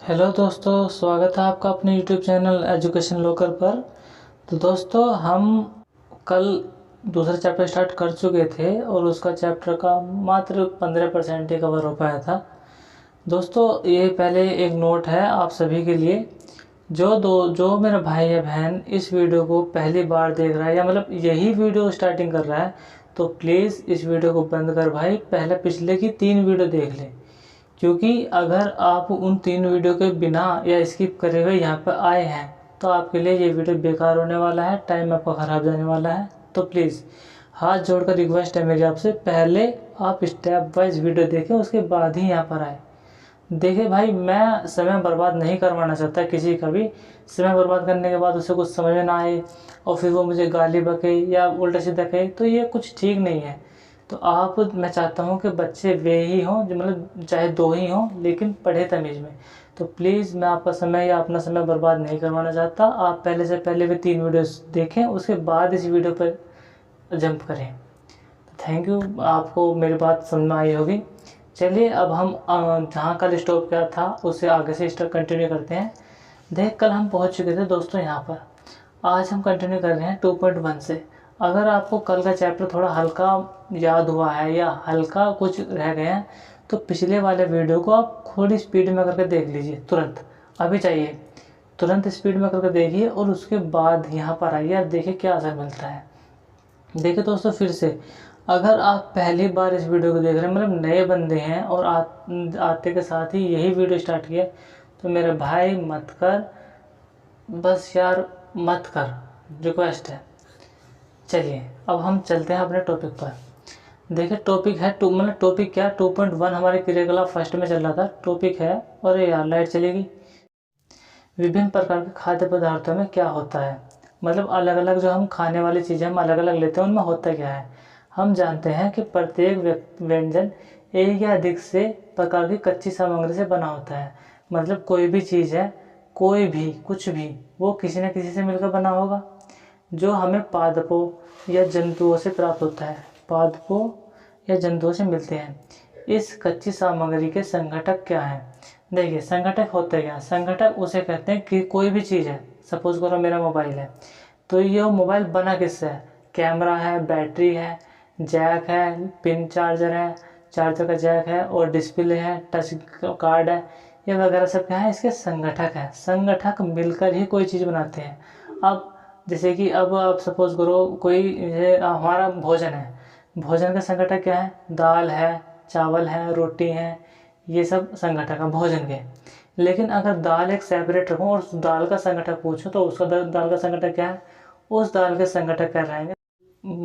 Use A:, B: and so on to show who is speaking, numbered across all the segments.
A: Hello दोस्तों, स्वागत है आपका अपने यूट्यूब चैनल एजुकेशन लोकर पर। तो दोस्तों, हम कल दूसरा चैप्टर स्टार्ट कर चुके थे और उसका चैप्टर का मात्र 15% ही कवर हो पाया था। दोस्तों, ये पहले एक नोट है आप सभी के लिए। जो मेरा भाई या बहन इस वीडियो को पहली बार देख रहा है या मतलब यही वीडियो स्टार्टिंग कर रहा है, तो प्लीज़ इस वीडियो को बंद कर भाई पहले पिछले की 3 वीडियो देख ले। क्योंकि अगर आप उन 3 वीडियो के बिना या स्किप करे हुए यहाँ पर आए हैं तो आपके लिए ये वीडियो बेकार होने वाला है, टाइम आपका ख़राब जाने वाला है। तो प्लीज़ हाथ जोड़कर रिक्वेस्ट है मेरी आपसे, पहले आप स्टेप वाइज वीडियो देखें, उसके बाद ही यहाँ पर आए। देखिए भाई, मैं समय बर्बाद नहीं करवाना चाहता किसी का भी। समय बर्बाद करने के बाद उसे कुछ समझ में ना आए और फिर वो मुझे गाली बके या उल्टा सीधा कहे, तो ये कुछ ठीक नहीं है। तो मैं चाहता हूँ कि बच्चे वे ही हों जो मतलब चाहे 2 ही हों लेकिन पढ़े तमीज़ में। तो प्लीज़ मैं आपका समय या अपना समय बर्बाद नहीं करवाना चाहता। आप पहले से पहले वे 3 वीडियोस देखें, उसके बाद इस वीडियो पर जंप करें। थैंक यू, आपको मेरी बात समझ में आई होगी। चलिए अब हम जहाँ कल स्टॉप किया था उससे आगे से कंटिन्यू करते हैं। कल हम पहुँच चुके थे दोस्तों यहाँ पर। आज हम कंटिन्यू कर रहे हैं 2.1 से। अगर आपको कल का चैप्टर थोड़ा हल्का याद हुआ है या हल्का कुछ रह गया है तो पिछले वाले वीडियो को आप थोड़ी स्पीड में करके देख लीजिए। तुरंत अभी चाहिए, तुरंत स्पीड में करके देखिए और उसके बाद यहाँ पर आइए और देखिए क्या असर मिलता है। देखिए दोस्तों, फिर से अगर आप पहली बार इस वीडियो को देख रहे हैं, मतलब नए बंदे हैं और आते के साथ ही यही वीडियो स्टार्ट किया, तो मेरे भाई मत कर, बस यार मत कर, रिक्वेस्ट है। चलिए अब हम चलते हैं अपने टॉपिक पर। देखिए टॉपिक है मतलब टॉपिक क्या, 2.1 हमारे क्रियाकलाप फर्स्ट में चल रहा था। टॉपिक है, और यार लाइट चलेगी, विभिन्न प्रकार के खाद्य पदार्थों में क्या होता है। मतलब अलग अलग जो हम खाने वाली चीज़ें हम अलग अलग लेते हैं उनमें होता क्या है। हम जानते हैं कि प्रत्येक व्यंजन एक या अधिक से प्रकार की कच्ची सामग्री से बना होता है। मतलब कोई भी चीज़ है, कोई भी कुछ भी, वो किसी न किसी से मिलकर बना होगा, जो हमें पादपों या जंतुओं से प्राप्त होता है, पादपों या जंतुओं से मिलते हैं। इस कच्ची सामग्री के संघटक क्या हैं। देखिए संघटक होते क्या, संघटक उसे कहते हैं कि कोई भी चीज़ है, सपोज करो मेरा मोबाइल है, तो ये मोबाइल बना किससे है, कैमरा है, बैटरी है, जैक है, पिन चार्जर है, चार्जर का जैक है और डिस्प्ले है, टच कार्ड है, ये वगैरह सब क्या है, इसके संगठक है। संगठक मिलकर ही कोई चीज़ बनाते हैं। अब जैसे कि अब आप सपोज करो कोई हमारा भोजन है, भोजन का संगठक क्या है, दाल है, चावल है, रोटी है, ये सब संगठक है भोजन के। लेकिन अगर दाल एक सेपरेट रखूँ और उस दाल का संगठक पूछूँ तो उसका दाल का संगठक क्या है, उस दाल के संगठक क्या रहेंगे,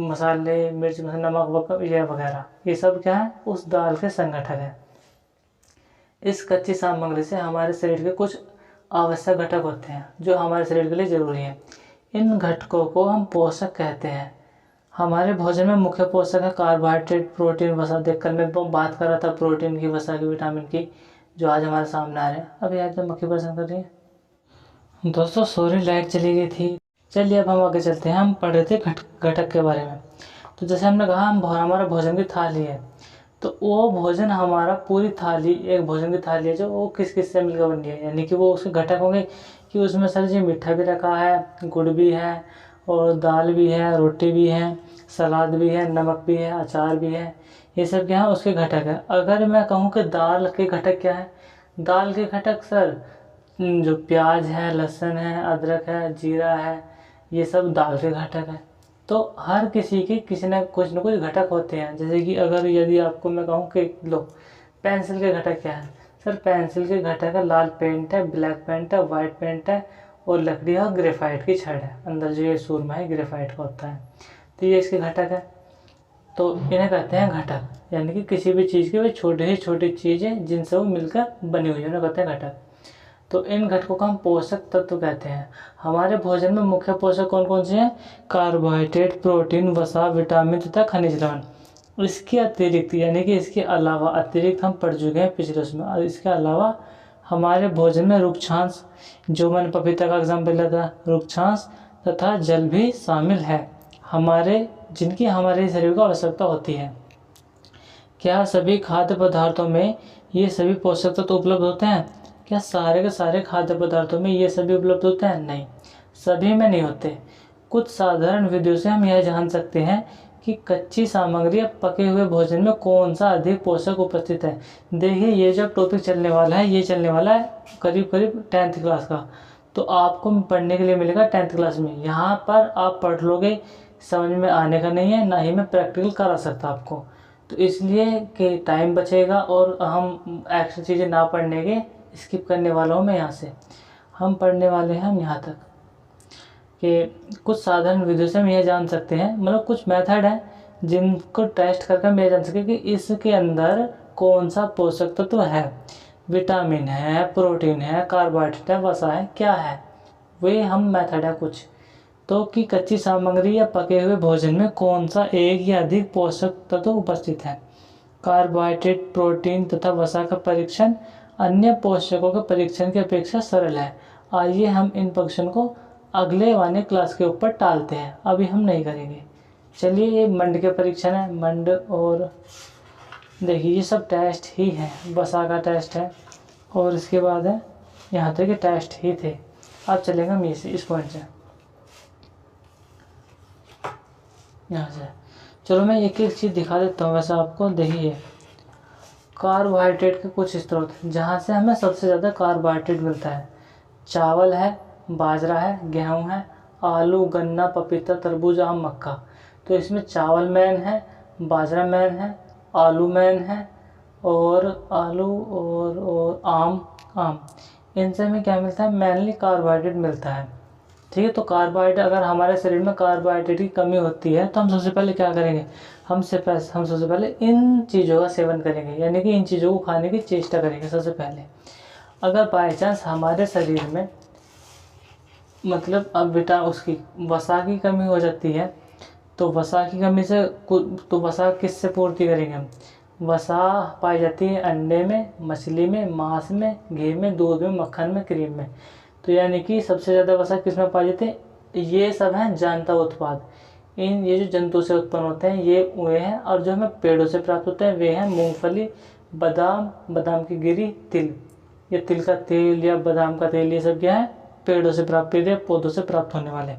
A: मसाले, मिर्च, नमक ये वगैरह, ये सब क्या है, उस दाल के संगठक है। इस कच्ची सामग्री से हमारे शरीर के कुछ आवश्यक घटक होते हैं जो हमारे शरीर के लिए ज़रूरी हैं। इन घटकों को हम पोषक कहते हैं। हमारे भोजन में मुख्य पोषक है कार्बोहाइड्रेट, प्रोटीन, वसा। देखकर मैं बात कर रहा था प्रोटीन की, वसा की, विटामिन की, जो आज हमारे सामने आ रहे हैं। अभी आज तो मक्खी परेशान कर रही है दोस्तों, सॉरी लाइट चली गई थी। चलिए अब हम आगे चलते हैं। हम पढ़ रहे थे घटक के बारे में। तो जैसे हमने कहा हमारा भोजन की थाली है, तो वो भोजन हमारा पूरी थाली एक भोजन की थाली है जो वो किस किस से मिलकर बनी है, यानी कि वो उसके घटक होंगे कि उसमें सर जी मीठा भी रखा है, गुड़ भी है और दाल भी है, रोटी भी है, सलाद भी है, नमक भी है, अचार भी है, ये सब क्या है उसके घटक है। अगर मैं कहूँ कि दाल के घटक क्या है, दाल के घटक सर जो प्याज है, लहसुन है, अदरक है, जीरा है, ये सब दाल के घटक है। तो हर किसी के किसी न कुछ घटक होते हैं। जैसे कि अगर यदि आपको मैं कहूँ कि लो पेंसिल के घटक क्या है, सर पेंसिल के घटक है लाल पेंट है, ब्लैक पेंट है, वाइट पेंट है और लकड़ी और ग्रेफाइट की छड़ है। अंदर जो ये सुरमा है ग्रेफाइट का होता है, तो ये इसके घटक है। तो इन्हें कहते हैं घटक, यानी कि किसी भी चीज़ के वे छोटी ही छोटी चीज़ें जिनसे वो मिलकर बनी हुई है उन्हें कहते हैं घटक। तो इन घटकों को हम पोषक तत्व कहते हैं। हमारे भोजन में मुख्य पोषक कौन कौन से हैं, कार्बोहाइड्रेट, प्रोटीन, वसा, विटामिन तथा खनिज लवण। इसके अतिरिक्त यानी कि इसके अलावा, अतिरिक्त हम पढ़ चुके हैं पिछले उसमें, और इसके अलावा हमारे भोजन में रुक्षांश, जो मैंने पपीता का एग्जाम्पल लिया था, रुक्षांश तथा जल भी शामिल है, जिनकी हमारे शरीर को आवश्यकता होती है। क्या सभी खाद्य पदार्थों में ये सभी पोषक तत्व उपलब्ध होते हैं, क्या सारे के सारे खाद्य पदार्थों में ये सभी उपलब्ध होते हैं? नहीं, सभी में नहीं होते। कुछ साधारण विधियों से हम यह जान सकते हैं कि कच्ची सामग्री या पके हुए भोजन में कौन सा अधिक पोषक उपस्थित है। देखिए, ये जब टॉपिक चलने वाला है, ये चलने वाला है करीब करीब 10th क्लास का, तो आपको पढ़ने के लिए मिलेगा 10th क्लास में। यहाँ पर आप पढ़ लोगे, समझ में आने का नहीं है, ना ही मैं प्रैक्टिकल करा सकता आपको। तो इसलिए कि टाइम बचेगा और हम एक्स्ट्रा चीज़ें ना पढ़ने के स्किप करने वाला हूँ मैं। यहाँ से हम पढ़ने वाले हैं हम यहाँ तक कि कुछ साधारण विधियों से हम यह जान सकते हैं, मतलब कुछ मेथड हैं जिनको टेस्ट करके हम यह जान सके कि इसके अंदर कौन सा पोषक तत्व है। विटामिन है, प्रोटीन है, कार्बोहाइड्रेट है, वसा है, क्या है, वे हम मेथड है कुछ। तो कि कच्ची सामग्री या पके हुए भोजन में कौन सा एक या अधिक पोषक तत्व उपस्थित है। कार्बोहाइड्रेट, प्रोटीन तथा वसा का परीक्षण अन्य पोषकों के परीक्षण की अपेक्षा सरल है। आइए हम इन परीक्षण को अगले वाले क्लास के ऊपर टालते हैं, अभी हम नहीं करेंगे। चलिए, ये मंड के परीक्षण है, मंड, और देखिए ये सब टेस्ट ही है, वसा का टेस्ट है, और इसके बाद है यहाँ तक के टेस्ट ही थे। अब चलेगा हम इस पॉइंट से, यहाँ से। चलो मैं एक एक चीज़ दिखा देता हूँ वैसे आपको। देखिए, कार्बोहाइड्रेट के कुछ स्रोत जहाँ से हमें सबसे ज़्यादा कार्बोहाइड्रेट मिलता है। चावल है, बाजरा है, गेहूँ है, आलू, गन्ना, पपीता, तरबूज, आम, मक्का। तो इसमें चावल मैन है, बाजरा मैन है, आलू मैन है, और आलू और आम इनसे हमें क्या मिलता है? मेनली कार्बोहाइड्रेट मिलता है। ठीक है, तो कार्बोहाइड्रेट, अगर हमारे शरीर में कार्बोहाइड्रेट की कमी होती है तो हम सबसे पहले क्या करेंगे? हम सबसे पहले इन चीज़ों का सेवन करेंगे, यानी कि इन चीज़ों को खाने की चेष्टा करेंगे सबसे पहले। अगर बाई चांस हमारे शरीर में मतलब अब उसकी वसा की कमी हो जाती है, तो वसा की कमी से तो वसा किससे पूर्ति करेंगे हम? वसा पाई जाती है अंडे में, मछली में, मांस में, घी में, दूध में, मक्खन में, क्रीम में। तो यानी कि सबसे ज़्यादा वसा किस में पाई जाती है? ये सब हैं जानता उत्पाद। ये जो जंतु से उत्पन्न होते हैं ये वे हैं, और जो हमें पेड़ों से प्राप्त होते हैं वे हैं मूंगफली, बादाम की गिरी, तिल। ये तिल का तेल या बादाम का तेल, ये सब क्या है? पेड़ों से प्राप्त, पेड़ या पौधों से प्राप्त होने वाले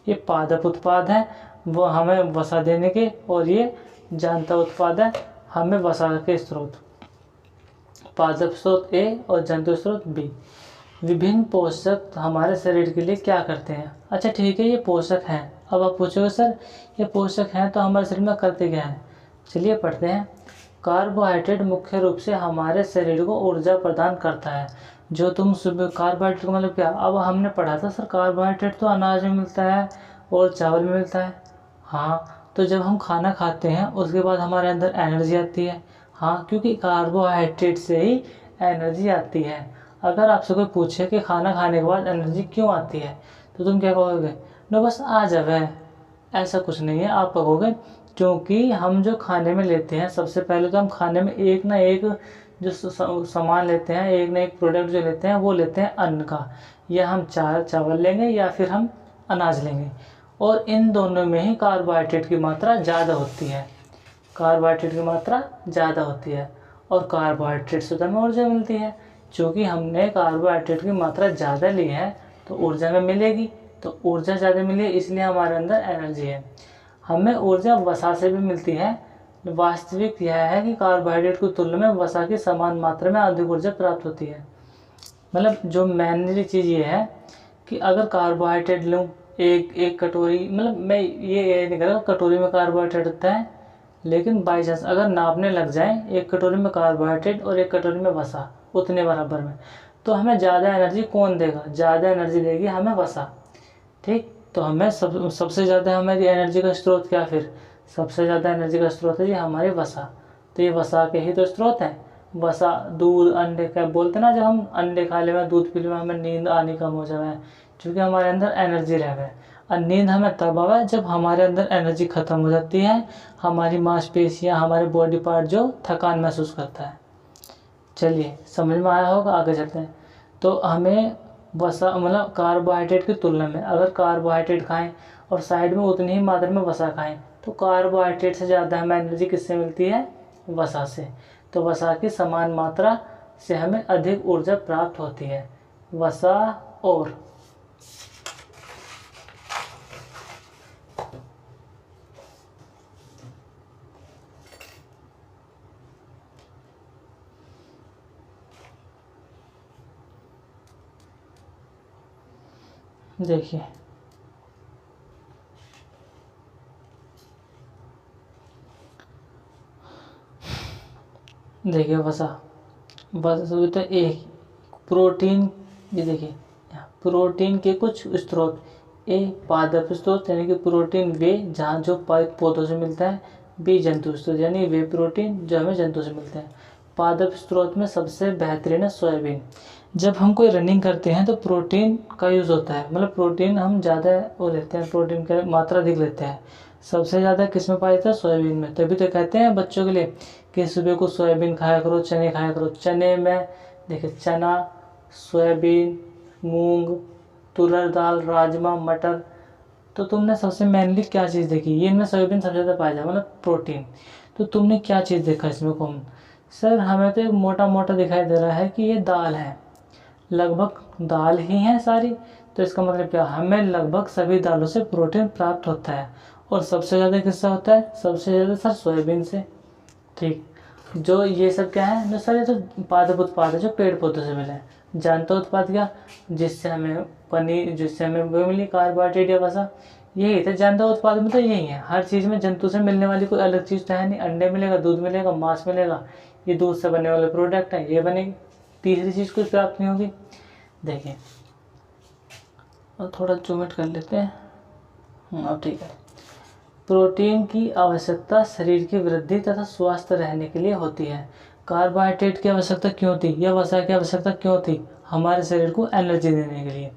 A: ये पादप उत्पाद हैं, वो हमें वसा देने के, और ये जानता उत्पाद है, हमें वसा के स्रोत। पादप स्रोत ए और जंतु स्रोत बी। विभिन्न पोषक हमारे शरीर के लिए क्या करते हैं? अच्छा ठीक है, ये पोषक हैं। अब आप पूछोगे सर ये पोषक हैं तो हमारे शरीर में करते क्या हैं? चलिए पढ़ते हैं। कार्बोहाइड्रेट मुख्य रूप से हमारे शरीर को ऊर्जा प्रदान करता है। जो तुम सुबह कार्बोहाइड्रेट का मतलब क्या? अब हमने पढ़ा था सर कार्बोहाइड्रेट तो अनाज में मिलता है और चावल में मिलता है। हाँ, तो जब हम खाना खाते हैं उसके बाद हमारे अंदर एनर्जी आती है। हाँ, क्योंकि कार्बोहाइड्रेट से ही एनर्जी आती है। अगर आपसे कोई पूछे कि खाना खाने के बाद एनर्जी क्यों आती है, तो तुम क्या कहोगे? नो बस आ जावे। ऐसा कुछ नहीं है, आप कहोगे क्योंकि हम जो खाने में लेते हैं, सबसे पहले तो हम खाने में एक ना एक जो सामान लेते हैं, एक ना एक प्रोडक्ट जो लेते हैं वो लेते हैं अन्न का। या हम चावल लेंगे या फिर हम अनाज लेंगे, और इन दोनों में ही कार्बोहाइड्रेट की मात्रा ज़्यादा होती है। कार्बोहाइड्रेट की मात्रा ज़्यादा होती है, और कार्बोहाइड्रेट से हमें ऊर्जा मिलती है। चूँकि हमने कार्बोहाइड्रेट की मात्रा ज़्यादा ली है तो ऊर्जा में मिलेगी, तो ऊर्जा ज़्यादा मिली इसलिए हमारे अंदर एनर्जी है। हमें ऊर्जा वसा से भी मिलती है। वास्तविक यह है कि कार्बोहाइड्रेट की तुलना में वसा की समान मात्रा में अधिक ऊर्जा प्राप्त होती है। मतलब जो मेनली चीज़ ये है कि अगर कार्बोहाइड्रेट लूँ एक कटोरी, मतलब मैं ये नहीं कर रहा कटोरी में कार्बोहाइड्रेट होता है, लेकिन बाई चांस अगर नापने लग जाए एक कटोरी में कार्बोहाइड्रेट और एक कटोरी में वसा उतने बराबर में, तो हमें ज़्यादा एनर्जी कौन देगा? ज़्यादा एनर्जी देगी हमें वसा। ठीक, तो हमें सबसे ज़्यादा हमारी एनर्जी का स्रोत क्या? फिर सबसे ज़्यादा एनर्जी का स्रोत है ये हमारे वसा। तो ये वसा के ही तो स्रोत हैं। वसा, दूध, अंडे, क्या बोलते ना, जब हम अंडे खा ले दूध पी ले हमें नींद आनी कम हो जाए, क्योंकि हमारे अंदर एनर्जी रहे। और नींद हमें तब आवे जब हमारे अंदर एनर्जी ख़त्म हो जाती है, हमारी मांसपेशियाँ, हमारे बॉडी पार्ट जो थकान महसूस करता है। चलिए समझ में आया होगा, आगे चलते हैं। तो हमें वसा मतलब कार्बोहाइड्रेट की तुलना में अगर कार्बोहाइड्रेट खाएं और साइड में उतनी ही मात्रा में वसा खाएं, तो कार्बोहाइड्रेट से ज़्यादा हमें एनर्जी किससे मिलती है? वसा से। तो वसा की समान मात्रा से हमें अधिक ऊर्जा प्राप्त होती है। वसा और देखिए वसा तो एक प्रोटीन, ये देखिए प्रोटीन के कुछ स्रोत, पादप स्रोत यानी कि प्रोटीन वे जहाँ जो पौधों से मिलता है, बी जंतु स्रोत यानी वे प्रोटीन जो हमें जंतु से मिलते हैं। पादप स्रोत में सबसे बेहतरीन है सोयाबीन। जब हम कोई रनिंग करते हैं तो प्रोटीन का यूज़ होता है, मतलब प्रोटीन हम ज़्यादा वो लेते हैं, प्रोटीन की मात्रा अधिक लेते हैं। सबसे ज़्यादा किस में पाया जाता है? सोयाबीन में। तभी तो कहते हैं बच्चों के लिए कि सुबह को सोयाबीन खाया करो, चने खाया करो। चने में देखिए चना, सोयाबीन, मूंग, तुरर दाल, राजमा, मटर। तो तुमने सबसे मेनली क्या चीज़ देखी? ये इनमें सोयाबीन सबसे ज़्यादा पाया जाए, मतलब प्रोटीन। तो तुमने क्या चीज़ देखा इसमें कौन? सर हमें तो एक मोटा मोटा दिखाई दे रहा है कि ये दाल है, लगभग दाल ही है सारी। तो इसका मतलब क्या? हमें लगभग सभी दालों से प्रोटीन प्राप्त होता है। और सबसे ज़्यादा किससे होता है? सबसे ज़्यादा सर सोयाबीन से। ठीक, जो ये सब क्या है? जो सर ये तो पादप उत्पाद है जो पेड़ पौधों से मिले हैं। जानता उत्पाद क्या? जिससे हमें पनीर, जिससे हमें वो मिली कार्बोहाइड्रेट या वसा, यही था जानता उत्पाद में। तो यही है, हर चीज़ में जंतु से मिलने वाली कोई अलग चीज़ तो है नहीं। अंडे मिलेगा, दूध मिलेगा, मांस मिलेगा, ये दूध से बनने वाले प्रोडक्ट है, ये बनेगी। तीसरी चीज़ कुछ प्राप्त नहीं होगी। देखिए और थोड़ा जूम कर लेते हैं। अब ठीक है। प्रोटीन की आवश्यकता शरीर की वृद्धि तथा स्वस्थ रहने के लिए होती है। कार्बोहाइड्रेट की आवश्यकता क्यों थी या वसा की आवश्यकता क्यों थी? हमारे शरीर को एनर्जी देने के लिए।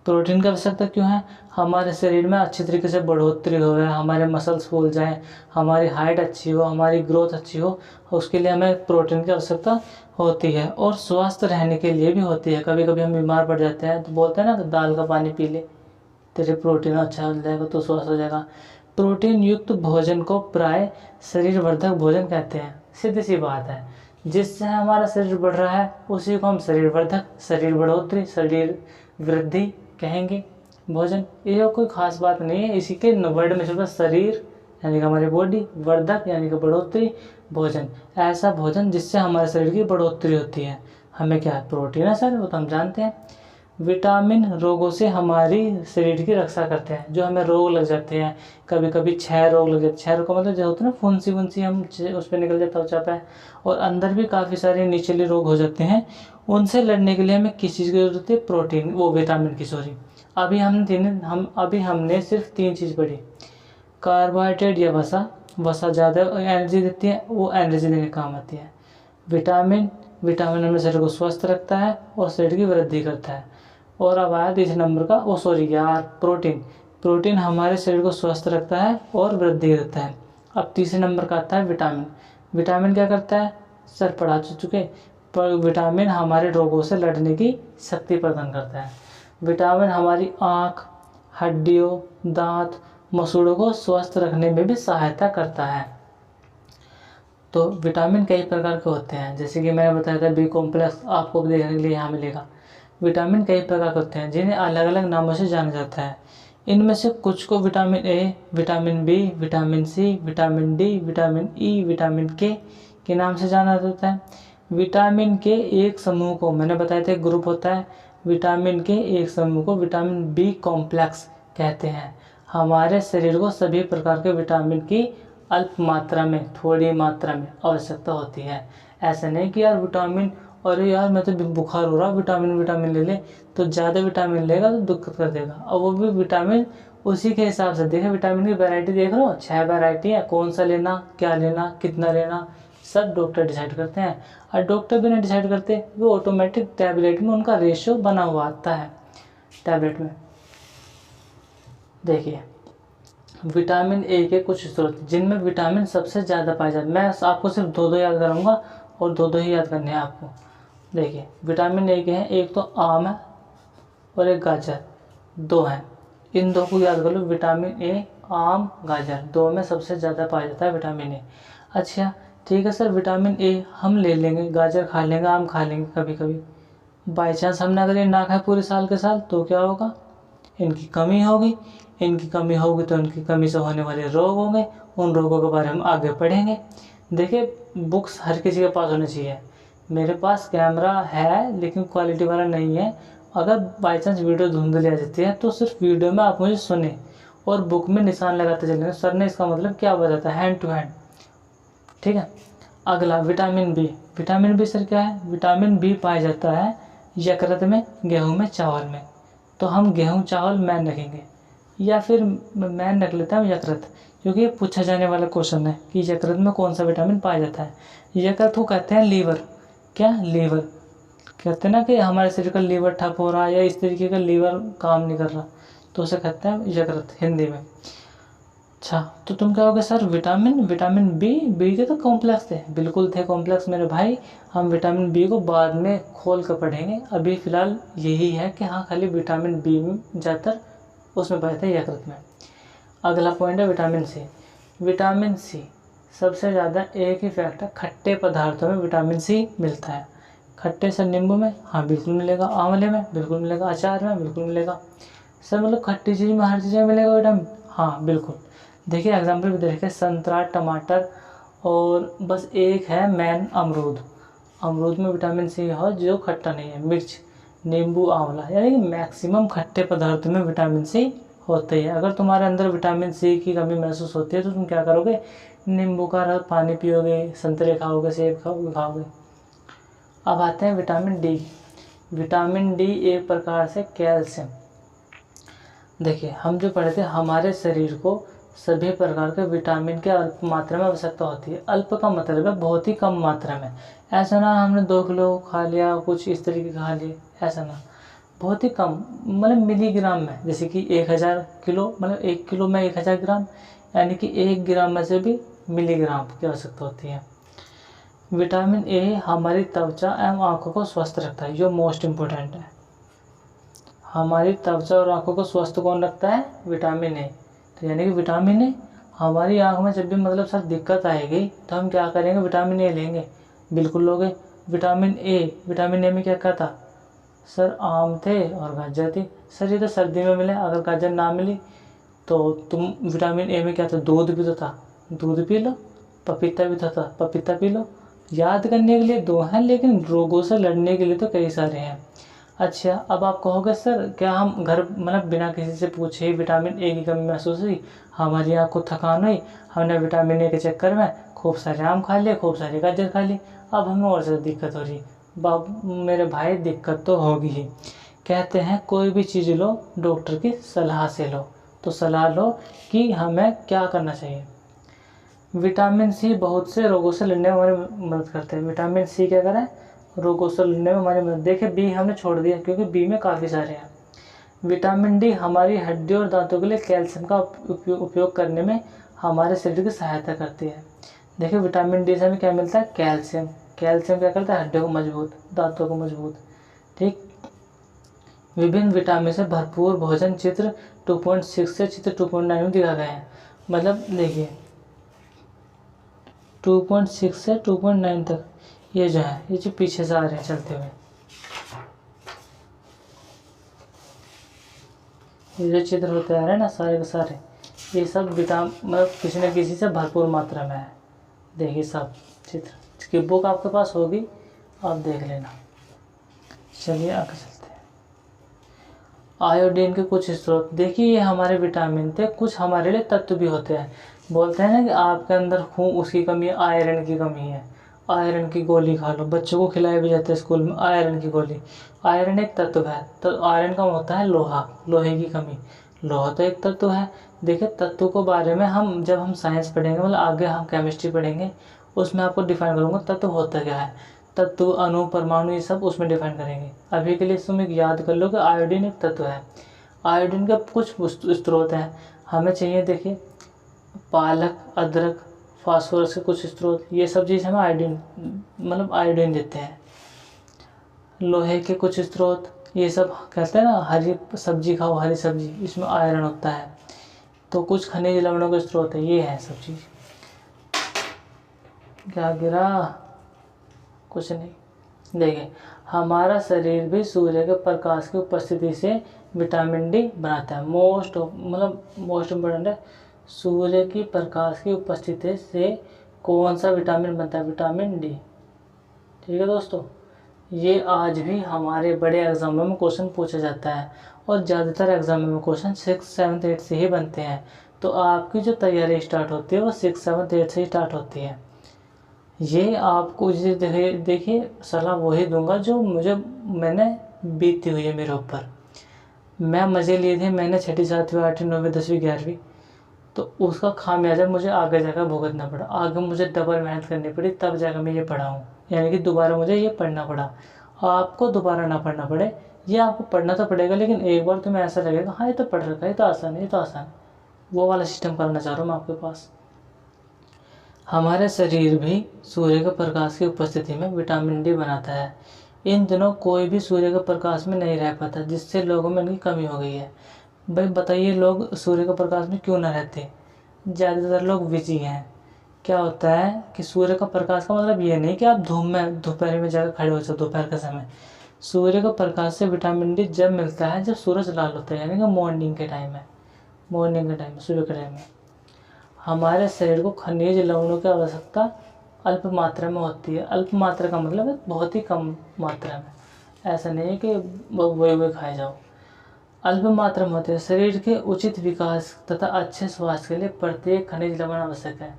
A: प्रोटीन की आवश्यकता क्यों है? हमारे शरीर में अच्छी तरीके से बढ़ोतरी हो, हमारे मसल्स फूल जाएं, हमारी हाइट अच्छी हो, हमारी ग्रोथ अच्छी हो, उसके लिए हमें प्रोटीन की आवश्यकता होती है। और स्वस्थ रहने के लिए भी होती है। कभी कभी हम बीमार पड़ जाते हैं तो बोलते हैं ना कि दाल का पानी पी ले, तेरे प्रोटीन अच्छा हो जाएगा तो स्वस्थ हो जाएगा। प्रोटीन युक्त भोजन को प्राय शरीर वर्धक भोजन कहते हैं। सीधी सी बात है, जिससे हमारा शरीर बढ़ रहा है उसी को हम शरीर वर्धक, शरीर बढ़ोतरी, शरीर वृद्धि कहेंगे भोजन। ये कोई खास बात नहीं है। इसी के वर्ड में सिर्फ शरीर यानी कि हमारी बॉडी, वर्धक यानी कि बढ़ोतरी, भोजन ऐसा भोजन जिससे हमारे शरीर की बढ़ोतरी होती है। हमें क्या है? प्रोटीन है सर, वो तो हम जानते हैं। विटामिन रोगों से हमारी शरीर की रक्षा करते हैं। जो हमें रोग लग जाते हैं, कभी कभी क्षय रोग लग जाते हैं। क्षय रोग का मतलब जो होता है ना, फुंसी वुंसी हम उस पर निकल जाता है, त्वचा पे, और अंदर भी काफ़ी सारे निचले रोग हो जाते हैं। उनसे लड़ने के लिए हमें किस चीज़ की जरूरत है? प्रोटीन, वो विटामिन की, सॉरी। अभी हमने सिर्फ 3 चीज़ पढ़ी। कार्बोहाइड्रेट या वसा, वसा ज़्यादा एनर्जी देती है, वो एनर्जी देने काम आती है। विटामिन हमें शरीर को स्वस्थ रखता है और शरीर की वृद्धि करता है। और अब आया तीसरे नंबर का, प्रोटीन हमारे शरीर को स्वस्थ रखता है और वृद्धि करता है। अब तीसरे नंबर का आता है विटामिन क्या करता है? सर पढ़ा चुके, पर विटामिन हमारे रोगों से लड़ने की शक्ति प्रदान करता है। विटामिन हमारी आँख, हड्डियों, दांत, मसूड़ों को स्वस्थ रखने में भी सहायता करता है। तो विटामिन कई प्रकार के होते हैं, जैसे कि मैंने बताया था बी कॉम्प्लेक्स, आपको देखने के लिए यहाँ मिलेगा। विटामिन कई प्रकार के होते हैं जिन्हें अलग अलग नामों से जाना जाता है। इनमें से कुछ को vitamin A, vitamin B, vitamin C, vitamin D, vitamin E, vitamin K नाम से जाना जाता है। विटामिन के एक समूह को, मैंने बताया था एक ग्रुप होता है, विटामिन के एक समूह को विटामिन बी कॉम्प्लेक्स कहते हैं। हमारे शरीर को सभी प्रकार के विटामिन की अल्प मात्रा में, थोड़ी मात्रा में आवश्यकता होती है। ऐसा नहीं कि यार विटामिन, अरे यार मैं तो बुखार हो रहा, विटामिन ले ले, तो ज़्यादा विटामिन लेगा तो दिक्कत कर देगा। और वो भी विटामिन उसी के हिसाब से देखें। विटामिन की वैरायटी देख लो, 6 वैरायटी है। कौन सा लेना, क्या लेना, कितना लेना, सब डॉक्टर डिसाइड करते हैं। और डॉक्टर भी नहीं डिसाइड करते, वो ऑटोमेटिक टैबलेट में उनका रेशियो बना हुआ आता है टैबलेट में। देखिए विटामिन ए के कुछ स्रोत जिनमें विटामिन सबसे ज़्यादा पाए जाते हैं। मैं आपको सिर्फ 2 याद कराऊंगा और 2 ही याद करने हैं आपको। देखिए विटामिन ए के हैं, एक तो आम है और एक गाजर, 2 हैं। इन 2 को याद कर लो। विटामिन ए, आम, गाजर, 2 में सबसे ज़्यादा पाया जाता है विटामिन ए। अच्छा, ठीक है सर, विटामिन ए हम ले लेंगे, गाजर खा लेंगे, आम खा लेंगे कभी कभी, बाई चांस हमने अगर ये ना खाए पूरे साल के साल तो क्या होगा, इनकी कमी होगी। इनकी कमी होगी तो इनकी कमी से होने वाले रोग होंगे, उन रोगों के बारे में आगे पढ़ेंगे। देखिए बुक्स हर किसी के पास होनी चाहिए। मेरे पास कैमरा है लेकिन क्वालिटी वाला नहीं है। अगर बाई चांस वीडियो धुंधली आ जाती है तो सिर्फ वीडियो में आप मुझे सुने और बुक में निशान लगाते चलेंगे, सर ने इसका मतलब क्या बताया, हैंड टू हैंड। ठीक है। अगला vitamin B. Vitamin B sir क्या है, विटामिन बी पाया जाता है यकृत में, गेहूं में, चावल में। तो हम गेहूं चावल मैन रखेंगे, या फिर मैन रख लेते हैं यकृत, क्योंकि ये पूछा जाने वाला क्वेश्चन है कि यकृत में कौन सा विटामिन पाया जाता है। यकृत को कहते हैं लीवर। क्या, लीवर। कहते हैं ना कि हमारे शरीर का लीवर ठप हो रहा है या इस तरीके का लीवर काम नहीं कर रहा, तो उसे कहते हैं यकृत हिंदी में। अच्छा, तो तुम क्या होगे सर, विटामिन बी के तो कॉम्प्लेक्स थे, बिल्कुल थे कॉम्प्लेक्स मेरे भाई। हम विटामिन बी को बाद में खोल कर पढ़ेंगे, अभी फ़िलहाल यही है कि हाँ खाली विटामिन बी में ज़्यादातर उसमें पाए थे यकृत में। अगला पॉइंट है विटामिन सी। विटामिन सी सबसे ज़्यादा एक ही फैक्ट है, खट्टे पदार्थों में विटामिन सी मिलता है। खट्टे से नींबू में, हाँ बिल्कुल मिलेगा, आंवले में बिल्कुल मिलेगा, अचार में बिल्कुल मिलेगा। सर मतलब खट्टी चीज़ में हर चीज़ में मिलेगा विटामिन, हाँ बिल्कुल। देखिए एग्जाम्पल भी देखिए, संतरा, टमाटर, और बस एक है मैन अमरूद। अमरूद में विटामिन सी हो जो खट्टा नहीं है, मिर्च, नींबू, आंवला, यानी कि मैक्सिमम खट्टे पदार्थों में विटामिन सी होती है। अगर तुम्हारे अंदर विटामिन सी की कमी महसूस होती है तो तुम क्या करोगे, नींबू का रस पानी पियोगे, संतरे खाओगे, सेब खाओगे। अब आते हैं विटामिन डी। विटामिन डी एक प्रकार से कैल्शियम। देखिए हम जो पढ़े थे, हमारे शरीर को सभी प्रकार के विटामिन के अल्प मात्रा में आवश्यकता होती है। अल्प का मतलब है बहुत ही कम मात्रा में। ऐसा ना हमने 2 किलो खा लिया, कुछ इस तरीके खा लिए, ऐसा ना, बहुत ही कम, मतलब मिलीग्राम में। जैसे कि 1000 किलो, मतलब 1 किलो में 1000 ग्राम, यानी कि 1 ग्राम में से भी मिलीग्राम की आवश्यकता होती है। विटामिन ए हमारी त्वचा एवं आँखों को स्वस्थ रखता है, जो मोस्ट इम्पोर्टेंट है। हमारी त्वचा और आँखों को स्वस्थ कौन रखता है, विटामिन ए। तो यानी कि विटामिन ए हमारी आँख में जब भी मतलब सर दिक्कत आएगी तो हम क्या करेंगे, विटामिन ए लेंगे, बिल्कुल लोगे। विटामिन ए में क्या कहता, सर आम थे और गाजर थी। सर ये तो सर्दी में मिले, अगर गाजर ना मिली तो तुम विटामिन ए में क्या था, दूध भी तो था, दूध पी लो। पपीता भी तो था, पपीता पी लो। याद करने के लिए 2 हैं, लेकिन रोगों से लड़ने के लिए तो कई सारे हैं। अच्छा, अब आप कहोगे सर क्या हम घर मतलब बिना किसी से पूछे ही विटामिन ए की कमी महसूस हुई, हमारी आँख को थकान हुई, हमने विटामिन ए के चक्कर में खूब सारे आम खा लिए, खूब सारी गाजर खा ली, अब हमें और ज़्यादा दिक्कत हो रही। मेरे भाई दिक्कत तो होगी ही। कहते हैं कोई भी चीज़ लो डॉक्टर की सलाह से लो, तो सलाह लो कि हमें क्या करना चाहिए। विटामिन सी बहुत से रोगों से लड़ने में हमारी मदद करते हैं। विटामिन सी क्या करें, रोगों से लड़ने में हमारी मदद। देखिए बी हमने छोड़ दिया क्योंकि बी में काफ़ी सारे हैं। विटामिन डी हमारी हड्डियों और दांतों के लिए कैल्शियम का उपयोग करने में हमारे शरीर की सहायता करती है। देखिए विटामिन डी से हमें क्या मिलता है, कैल्शियम। कैल्शियम क्या करता है, हड्डियों को मजबूत, दांतों को मजबूत। ठीक। विभिन्न विटामिन से भरपूर भोजन चित्र 2.6 से चित्र 2.9 में दिखा गया है। मतलब देखिए 2.6 से 2.9 तक ये जो है, ये जो पीछे से आ रहे हैं चलते हुए, ये जो चित्र होते आ रहे हैं ना सारे के सारे, ये सब विटामिन मतलब किसी न किसी से भरपूर मात्रा में है। देखिए सब चित्र, इसकी बुक आपके पास होगी, आप देख लेना। चलिए आगे चलते हैं। आयोडीन के कुछ स्रोत। देखिए ये हमारे विटामिन थे, कुछ हमारे लिए तत्व भी होते हैं। बोलते हैं ना कि आपके अंदर खून उसकी कमी है, आयरन की कमी है, आयरन की गोली खा लो। बच्चों को खिलाए भी जाते हैं स्कूल में आयरन की गोली। आयरन एक तत्व है, तो आयरन का होता है लोहा, लोहे की कमी। लोहा तो एक तत्व है। देखिए तत्व को बारे में हम जब हम साइंस पढ़ेंगे, मतलब आगे हम केमिस्ट्री पढ़ेंगे, उसमें आपको डिफाइन करूँगा तत्व होता क्या है। तत्व, अणु, परमाणु, ये सब उसमें डिफाइन करेंगे। अभी के लिए तुम एक याद कर लो कि आयोडीन एक तत्व है। आयोडीन के कुछ स्रोत हैं हमें चाहिए। देखिए पालक, अदरक, फास्फोरस के कुछ स्रोत, ये सब चीज़ हमें आयोडीन मतलब आयोडीन देते हैं। लोहे के कुछ स्रोत, ये सब कहते हैं ना हरी सब्जी खाओ, हरी सब्जी, इसमें आयरन होता है। तो कुछ खनिज लवणों के स्रोत है, ये है सब चीज़। क्या गिरा, कुछ नहीं। देखिए, हमारा शरीर भी सूर्य के प्रकाश की उपस्थिति से विटामिन डी बनाता है। मोस्ट इम्पोर्टेंट है, सूर्य की प्रकाश की उपस्थिति से कौन सा विटामिन बनता है, विटामिन डी। ठीक है दोस्तों, ये आज भी हमारे बड़े एग्जामों में क्वेश्चन पूछा जाता है और ज़्यादातर एग्जामों में क्वेश्चन 6, 7, 8 से ही बनते हैं। तो आपकी जो तैयारी स्टार्ट होती है वो 6, 7, 8 से ही स्टार्ट होती है। ये आपको देखिए सलाह वही दूंगा जो मैंने बीती हुई है मेरे ऊपर। मैं मज़े लिए थे, मैंने 6ठी 7वीं 8वीं 9वीं 10वीं 11वीं, तो उसका खामियाजा मुझे आगे जाकर भुगतना पड़ा। आगे मुझे डबल मेहनत करनी पड़ी, तब जाकर मैं ये पढ़ा हूँ, यानी कि दोबारा मुझे ये पढ़ना पड़ा। आपको दोबारा ना पढ़ना पड़े, ये आपको पढ़ना तो पड़ेगा, लेकिन एक बार तुम्हें ऐसा लगेगा हाँ ये तो पढ़ रखा है, ये तो आसान है, ये तो आसान है। वो वाला सिस्टम करना चाह रहा हूँ मैं आपके पास। हमारे शरीर भी सूर्य के प्रकाश की उपस्थिति में विटामिन डी बनाता है। इन दिनों कोई भी सूर्य के प्रकाश में नहीं रह पाता, जिससे लोगों में इनकी कमी हो गई है। भाई बताइए, लोग सूर्य के प्रकाश में क्यों ना रहते? ज़्यादातर लोग बिजी हैं। क्या होता है कि सूर्य का प्रकाश का मतलब ये नहीं कि आप धूप में दोपहर में जाकर खड़े हो जाओ दोपहर के समय। सूर्य का प्रकाश से विटामिन डी जब मिलता है जब सूरज लाल होता है, यानी कि मॉर्निंग के टाइम में, सूर्य के टाइम में। हमारे शरीर को खनिज लवणों की आवश्यकता अल्प मात्रा में होती है। अल्प मात्रा का मतलब है बहुत ही कम मात्रा में, ऐसा नहीं है कि वही खाए जाओ। अल्प मात्रा में होते हैं। शरीर के उचित विकास तथा अच्छे स्वास्थ्य के लिए प्रत्येक खनिज लवण आवश्यक है।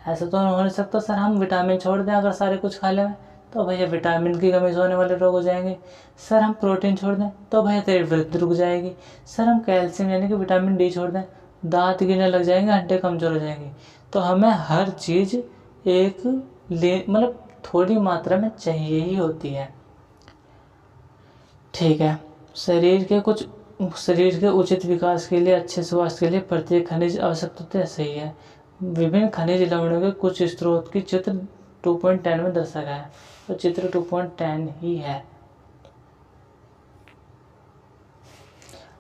A: ऐसा तो हो नहीं सकता सर हम विटामिन छोड़ दें अगर सारे कुछ खा लें, तो भैया विटामिन की कमी से होने वाले रोग हो जाएंगे। सर हम प्रोटीन छोड़ दें तो भैया तेरी वृद्धि रुक जाएगी। सर हम कैल्शियम यानी कि विटामिन डी छोड़ दें, दांत गिरने लग जाएंगे, हड्डियाँ कमज़ोर हो जाएंगी। तो हमें हर चीज़ थोड़ी मात्रा में चाहिए ही होती है। ठीक है, शरीर के उचित विकास के लिए, अच्छे स्वास्थ्य के लिए प्रत्येक खनिज आवश्यक होते हैं, सही है। विभिन्न खनिज लवणों के कुछ स्रोत की चित्र 2.10 में दर्शाया गया है, तो चित्र 2.10 ही है।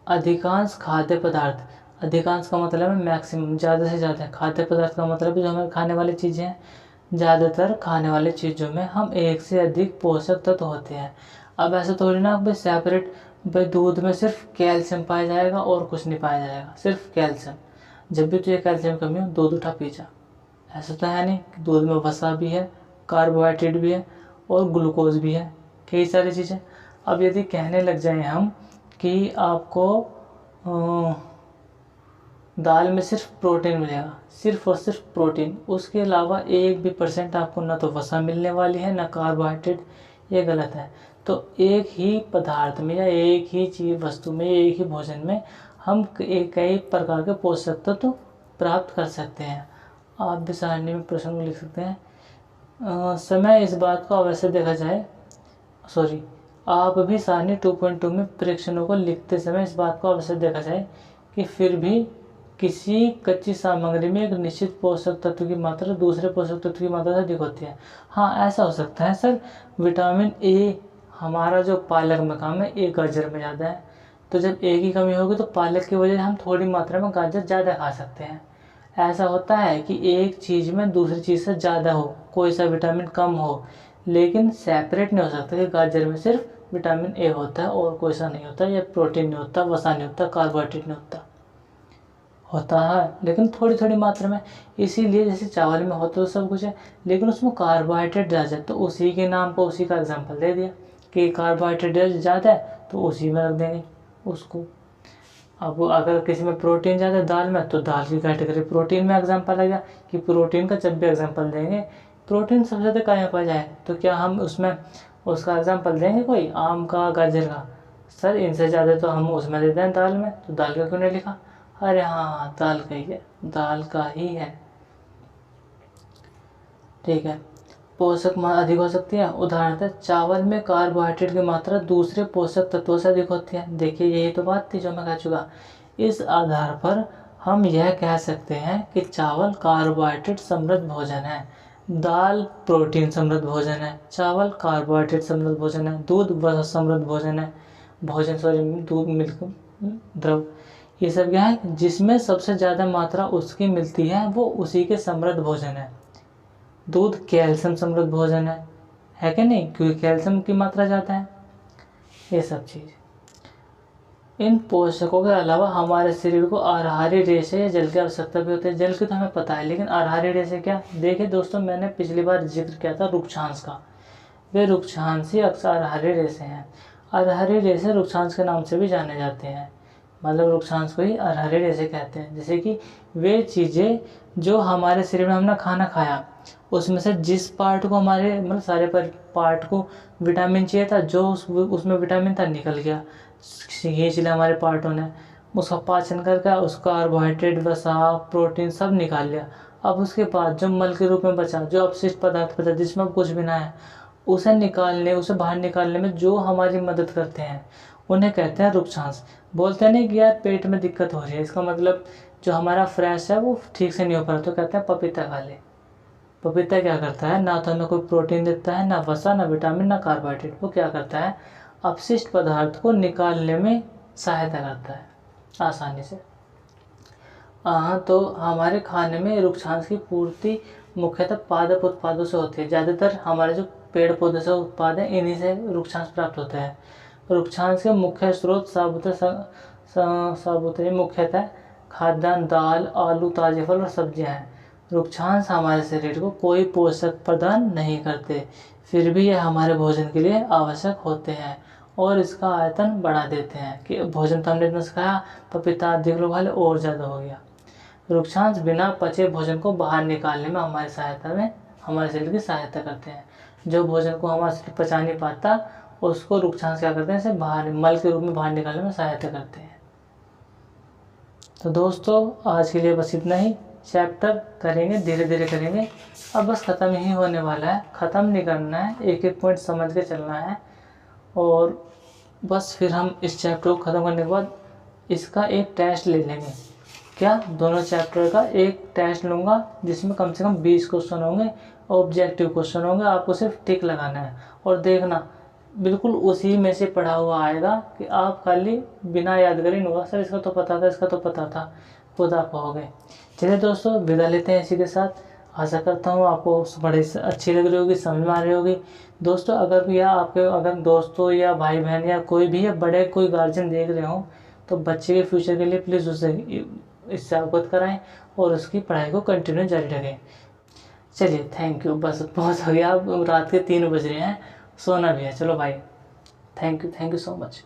A: अधिकांश खाद्य पदार्थ, अधिकांश का मतलब है मैक्सिमम, ज़्यादा से ज़्यादा। खाद्य पदार्थ का मतलब है जो हमें खाने वाली चीज़ें हैं। ज़्यादातर खाने वाली चीज़ों में हम एक से अधिक पोषक तत्व होते हैं। अब ऐसा थोड़ी ना भाई सेपरेट, भाई दूध में सिर्फ कैल्शियम पाया जाएगा और कुछ नहीं पाया जाएगा, सिर्फ कैल्शियम। जब भी तुझे कैल्शियम कमी हो दूध उठा पी जा। ऐसा तो है नहीं कि दूध में वसा भी है, कार्बोहाइड्रेट भी है और ग्लूकोज भी है, कई सारी चीज़ें। अब यदि कहने लग जाएं हम कि आपको दाल में सिर्फ प्रोटीन मिलेगा, सिर्फ और सिर्फ प्रोटीन, उसके अलावा 1% आपको ना तो वसा मिलने वाली है ना कार्बोहाइड्रेट, ये गलत है। तो एक ही पदार्थ में या एक ही चीज़ वस्तु में, एक ही भोजन में हम कई प्रकार के पोषक तत्व प्राप्त कर सकते हैं। आप भी सारणी में प्रश्न को लिख सकते हैं। समय इस बात को अवश्य देखा जाए, आप भी सारणी 2.2 में परीक्षणों को लिखते समय इस बात को अवश्य देखा जाए कि फिर भी किसी कच्ची सामग्री में एक निश्चित पोषक तत्व की मात्रा दूसरे पोषक तत्व की मात्रा से अधिक होती है। हाँ ऐसा हो सकता है सर, विटामिन ए हमारा जो पालक में काम है, ए गाजर में ज़्यादा है, तो जब ए की कमी होगी तो पालक की वजह से हम थोड़ी मात्रा में गाजर ज़्यादा खा सकते हैं। ऐसा होता है कि एक चीज़ में दूसरी चीज़ से ज़्यादा हो, कोई सा विटामिन कम हो, लेकिन सेपरेट नहीं हो सकता कि गाजर में सिर्फ विटामिन ए होता है और कोई सा नहीं होता, या प्रोटीन नहीं होता, वसा नहीं होता, कार्बोहाइड्रेट नहीं होता है, लेकिन थोड़ी थोड़ी मात्रा में। इसीलिए जैसे चावल में होता तो सब कुछ है, लेकिन उसमें कार्बोहाइड्रेट ज़्यादा है, तो उसी के नाम पर उसी का एग्जाम्पल दे दिया कि कार्बोहाइड्रेट ज़्यादा है तो उसी में रख देंगे उसको। अब अगर किसी में प्रोटीन ज़्यादा है दाल में, तो दाल की कैटेगरी प्रोटीन में एग्जाम्पल आ गया कि प्रोटीन का जब भी एग्जाम्पल देंगे, प्रोटीन सबसे ज़्यादा कहाँ पाया जाए, तो क्या हम उसमें उसका एग्जाम्पल देंगे कोई आम का, गाजर का? सर इनसे ज़्यादा तो हम उसमें देते हैं दाल में, तो दाल का क्यों नहीं लिखा? अरे हाँ दाल का ही है, दाल का ही है। ठीक है, पोषक अधिक हो सकती है। उदाहरण चावल में कार्बोहाइड्रेट की मात्रा दूसरे पोषक तत्वों से अधिक होती है। देखिए यही तो बात थी जो मैं कह चुका। इस आधार पर हम यह कह सकते हैं कि चावल कार्बोहाइड्रेट समृद्ध भोजन है, दाल प्रोटीन समृद्ध भोजन है, चावल कार्बोहाइड्रेट समृद्ध भोजन है, दूध वसा समृद्ध भोजन है, दूध मिल्क द्रव, ये सब क्या है जिसमें सबसे ज़्यादा मात्रा उसकी मिलती है वो उसी के समृद्ध भोजन है। दूध कैल्शियम समृद्ध भोजन है कि नहीं, क्योंकि कैल्शियम की मात्रा ज़्यादा है। ये सब चीज़, इन पोषकों के अलावा हमारे शरीर को आहारी रेशे या जल की आवश्यकता भी होती है। जल की तो हमें पता है, लेकिन आहारी रेशे क्या? देखिए दोस्तों, मैंने पिछली बार जिक्र किया था रुक्षांश का। वे रुक्षांश ही अक्सर आहारी रेशे हैं। आहारी रेशे रुक्षांश के नाम से भी जाने जाते हैं, मतलब रुक्षांश को ही आहारी रेशे कहते हैं। जैसे कि वे चीज़ें जो हमारे शरीर में हमने खाना खाया, उसमें से जिस पार्ट को हमारे मतलब सारे पार्ट को विटामिन चाहिए था, जो उसमें विटामिन था निकल गया, खींच लिया हमारे पार्टों ने, उसका पाचन करके उसका कार्बोहाइड्रेट, वसा, प्रोटीन सब निकाल लिया। अब उसके बाद जो मल के रूप में बचा, जो अपशिष्ट पदार्थ बचा जिसमें अब कुछ भी ना है, उसे बाहर निकालने में जो हमारी मदद करते हैं उन्हें कहते हैं रुक्षांश। बोलते नहीं कि यार पेट में दिक्कत हो रही है, इसका मतलब जो हमारा फ्रेश है वो ठीक से नहीं हो पा रहा, तो कहते हैं पपीता खा ले। पपीता क्या करता है? ना तो हमें कोई प्रोटीन देता है, ना वसा, ना विटामिन, ना कार्बोहाइड्रेट। वो क्या करता है? अपशिष्ट पदार्थ को निकालने में सहायता करता है आसानी से। तो हमारे खाने में रुक्षांश की पूर्ति मुख्यतः पादप उत्पादों से होती है। ज़्यादातर हमारे जो पेड़ पौधे से उत्पाद हैं, इन्हीं से रुक्षांश प्राप्त होता है। रुक्षांश के मुख्य स्रोत साबुत मुख्यतः खाद्यान्न, दाल, आलू, ताजे फल और सब्जियां हैं। रुक्षांश हमारे शरीर को कोई पोषक प्रदान नहीं करते, फिर भी यह हमारे भोजन के लिए आवश्यक होते हैं और इसका आयतन बढ़ा देते हैं। कि भोजन तो हमने इतना खाया, पपीता अधिक लोग खा ले और ज़्यादा हो गया। रुक्षांश बिना पचे भोजन को बाहर निकालने में हमारे शरीर की सहायता करते हैं। जो भोजन को हमारा शरीर पचा नहीं पाता, उसको रुक्षांश क्या करते हैं? इसे बाहर मल के रूप में बाहर निकालने में सहायता करते हैं। तो दोस्तों आज के लिए बस इतना ही। चैप्टर करेंगे, धीरे धीरे करेंगे, अब बस ख़त्म ही होने वाला है। ख़त्म नहीं करना है, एक एक पॉइंट समझ के चलना है। और बस फिर हम इस चैप्टर को ख़त्म करने के बाद इसका एक टेस्ट ले लेंगे। क्या? दोनों चैप्टर का एक टेस्ट लूँगा, जिसमें कम से कम 20 क्वेश्चन होंगे, ऑब्जेक्टिव क्वेश्चन होंगे। आपको सिर्फ टिक लगाना है और देखना बिल्कुल उसी में से पढ़ा हुआ आएगा कि आप खाली बिना याद करे नहीं होगा, सर इसका तो पता था, इसका तो पता था, खुद आप कहोगे। चलिए दोस्तों, विदा लेते हैं इसी के साथ। आशा करता हूँ आपको बड़े अच्छी लग रही होगी, समझ में आ रही होगी। दोस्तों अगर दोस्तों या भाई बहन या कोई भी या बड़े कोई गार्जियन देख रहे हो, तो बच्चे के फ्यूचर के लिए प्लीज़ उसे इससे अवगत कराएं और उसकी पढ़ाई को कंटिन्यू जारी रखें। चलिए थैंक यू, बस बहुत हो गया। अब रात के 3 बज रहे हैं, सोना भी है। चलो भाई, थैंक यू सो मच।